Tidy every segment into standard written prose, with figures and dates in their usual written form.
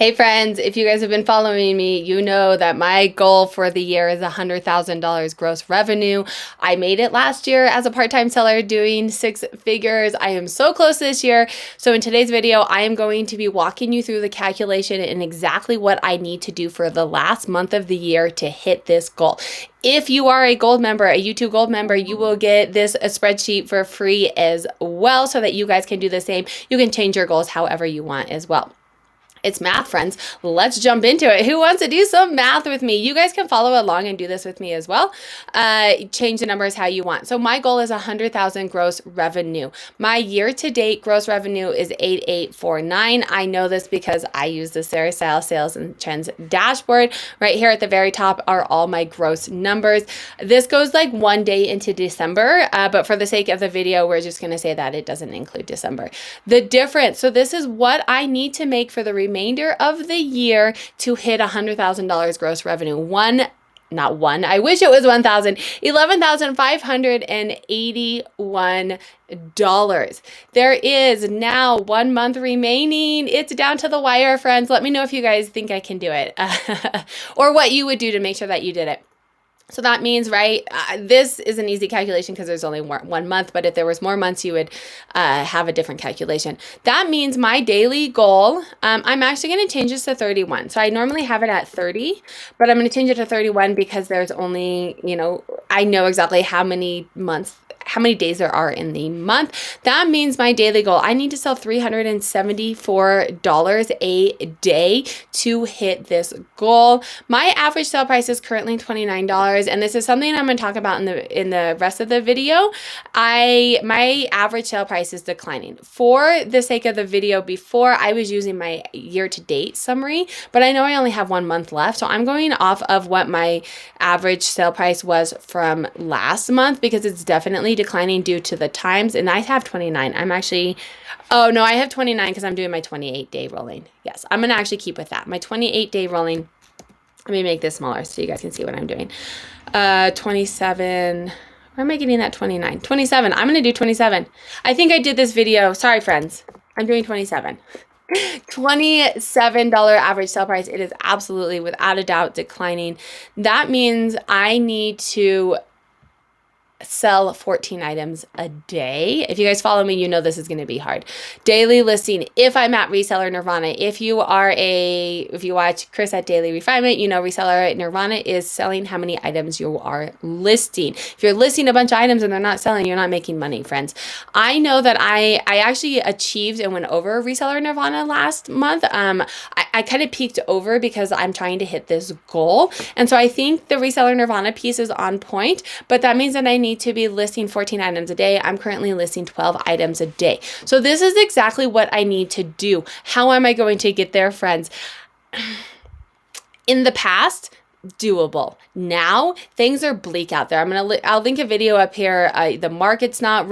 Hey friends, if you guys have been following me, you know that my goal for the year is $100,000 gross revenue. I made it last year as a part-time seller doing six figures. I am so close this year. So in today's video, I am going to be walking you through the calculation and exactly what I need to do for the last month of the year to hit this goal. If you are a gold member, a YouTube gold member, you will get this a spreadsheet for free as well so that you guys can do the same. You can change your goals however you want as well. It's math, friends. Let's jump into it. Who wants to do some math with me? You guys can follow along and do this with me as well. Change the numbers how you want. So my goal is 100,000 gross revenue. My year-to-date gross revenue is 8849. I know this because I use the Sarah Style Sales and Trends dashboard. Right here at the very top are all my gross numbers. This goes like one day into December, but for the sake of the video, we're just going to say that it doesn't include December. The difference, so this is what I need to make for the remainder of the year to hit $100,000 gross revenue. I wish it was 1,000, $11,581. There is now 1 month remaining. It's down to the wire, friends. Let me know if you guys think I can do it or what you would do to make sure that you did it. So that means, right, this is an easy calculation because there's only 1 month, but if there was more months, you would have a different calculation. That means my daily goal, I'm actually going to change this to 31. So I normally have it at 30, but I'm going to change it to 31 because there's only, I know exactly how many days there are in the month. That means my daily goal, I need to sell $374 a day to hit this goal. My average sale price is currently $29, and this is something I'm going to talk about in the rest of the video. My average sale price is declining. For the sake of the video, before I was using my year-to-date summary, but I know I only have 1 month left, so I'm going off of what my average sale price was from last month because it's definitely declining due to the times, and I have 29. I have 29 because I'm doing my 28-day rolling. Yes, I'm going to actually keep with that. My 28-day rolling, let me make this smaller so you guys can see what I'm doing. 27, where am I getting that 29? 27, I'm going to do 27. I think I did this video, sorry friends, I'm doing 27. $27 average sale price. It is absolutely, without a doubt, declining. That means I need to sell 14 items a day. If you guys follow me, you know this is going to be hard. Daily listing. If I'm at Reseller Nirvana, if you watch Chris at Daily Refinement, you know Reseller Nirvana is selling how many items you are listing. If you're listing a bunch of items and they're not selling, you're not making money, friends. I know that I actually achieved and went over Reseller Nirvana last month. I kind of peaked over because I'm trying to hit this goal. And so I think the Reseller Nirvana piece is on point, but that means that I need to be listing 14 items a day. I'm currently listing 12 items a day. So this is exactly what I need to do. How am I going to get there, friends? In the past, doable. Now things are bleak out there. I'll link a video up here. The market's not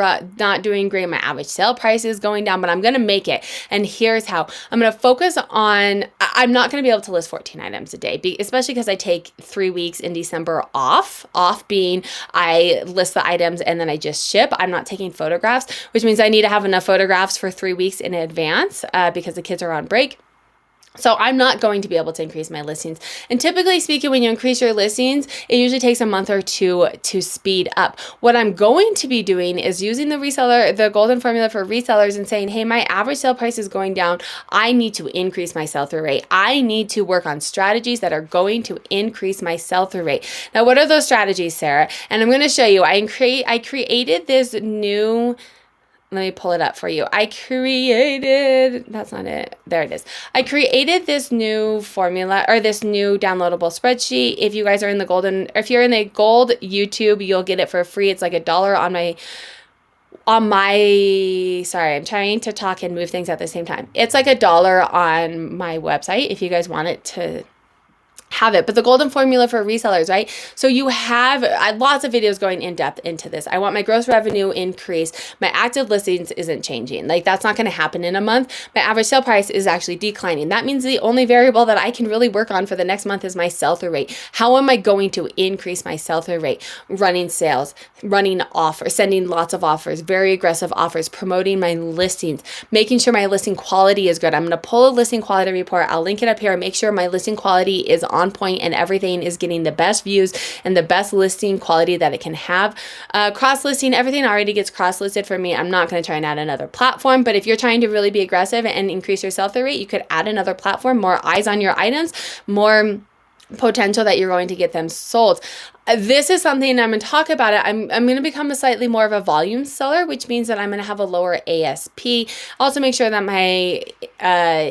doing great. My average sale price is going down, but I'm going to make it. And here's how. I'm going to focus on, I'm not going to be able to list 14 items a day, especially because I take 3 weeks in December off being I list the items and then I just ship. I'm not taking photographs, which means I need to have enough photographs for 3 weeks in advance because the kids are on break. So I'm not going to be able to increase my listings. And typically speaking, when you increase your listings, it usually takes a month or two to speed up. What I'm going to be doing is using the golden formula for resellers and saying, hey, my average sale price is going down. I need to increase my sell-through rate. I need to work on strategies that are going to increase my sell-through rate. Now, what are those strategies, Sarah? And I'm going to show you. I created this new, let me pull it up for you. That's not it. There it is. I created this new formula or this new downloadable spreadsheet. If you guys are if you're in the gold YouTube, you'll get it for free. It's like $1 sorry, I'm trying to talk and move things at the same time. It's like $1 on my website if you guys want it to have it. But the golden formula for resellers, right? So you have lots of videos going in depth into this. I want my gross revenue increase. My active listings isn't changing. Like that's not going to happen in a month. My average sale price is actually declining. That means the only variable that I can really work on for the next month is my sell-through rate. How am I going to increase my sell-through rate? Running sales, running offers, sending lots of offers, very aggressive offers, promoting my listings, making sure my listing quality is good. I'm going to pull a listing quality report. I'll link it up here and make sure my listing quality is on point and everything is getting the best views and the best listing quality that it can have. Cross-listing, everything already gets cross-listed for me. I'm not going to try and add another platform, but if you're trying to really be aggressive and increase your sell-through rate, you could add another platform, more eyes on your items, more potential that you're going to get them sold. This is something I'm going to talk about it. I'm going to become a slightly more of a volume seller, which means that I'm going to have a lower ASP. Also make sure that my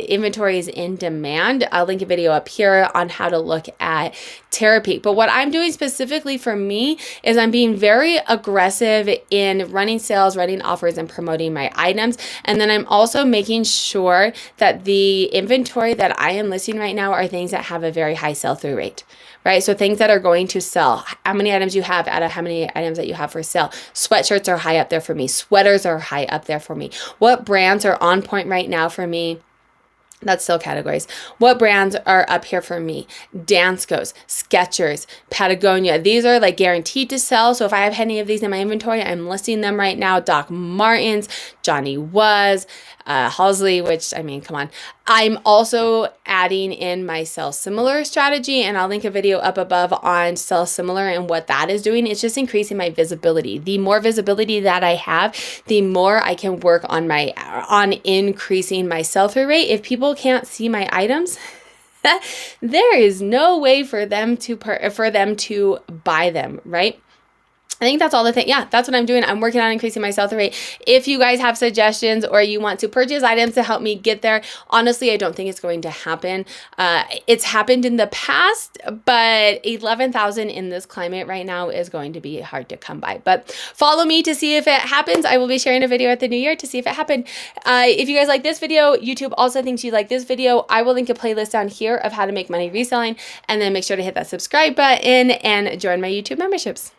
inventory is in demand. I'll link a video up here on how to look at Terapeak. But what I'm doing specifically for me is I'm being very aggressive in running sales, running offers, and promoting my items. And then I'm also making sure that the inventory that I am listing right now are things that have a very high sell-through rate. Right? So things that are going to sell, how many items you have out of how many items that you have for sale. Sweatshirts are high up there for me. Sweaters are high up there for me. What brands are on point right now for me? That's still categories. What brands are up here for me? Danskos, Skechers, Patagonia. These are like guaranteed to sell. So if I have any of these in my inventory, I'm listing them right now. Doc Martens, Johnny Was, Halsey, which, I mean, come on. I'm also adding in my sell similar strategy, and I'll link a video up above on sell similar and what that is doing. It's just increasing my visibility. The more visibility that I have, the more I can work on increasing my sell-through rate. If people can't see my items, there is no way for them to buy them, right? I think that's all the thing. Yeah, that's what I'm doing. I'm working on increasing my sell-through rate. If you guys have suggestions or you want to purchase items to help me get there, honestly, I don't think it's going to happen. It's happened in the past, but 11,000 in this climate right now is going to be hard to come by. But follow me to see if it happens. I will be sharing a video at the new year to see if it happened. If you guys like this video, YouTube also thinks you like this video. I will link a playlist down here of how to make money reselling, and then make sure to hit that subscribe button and join my YouTube memberships.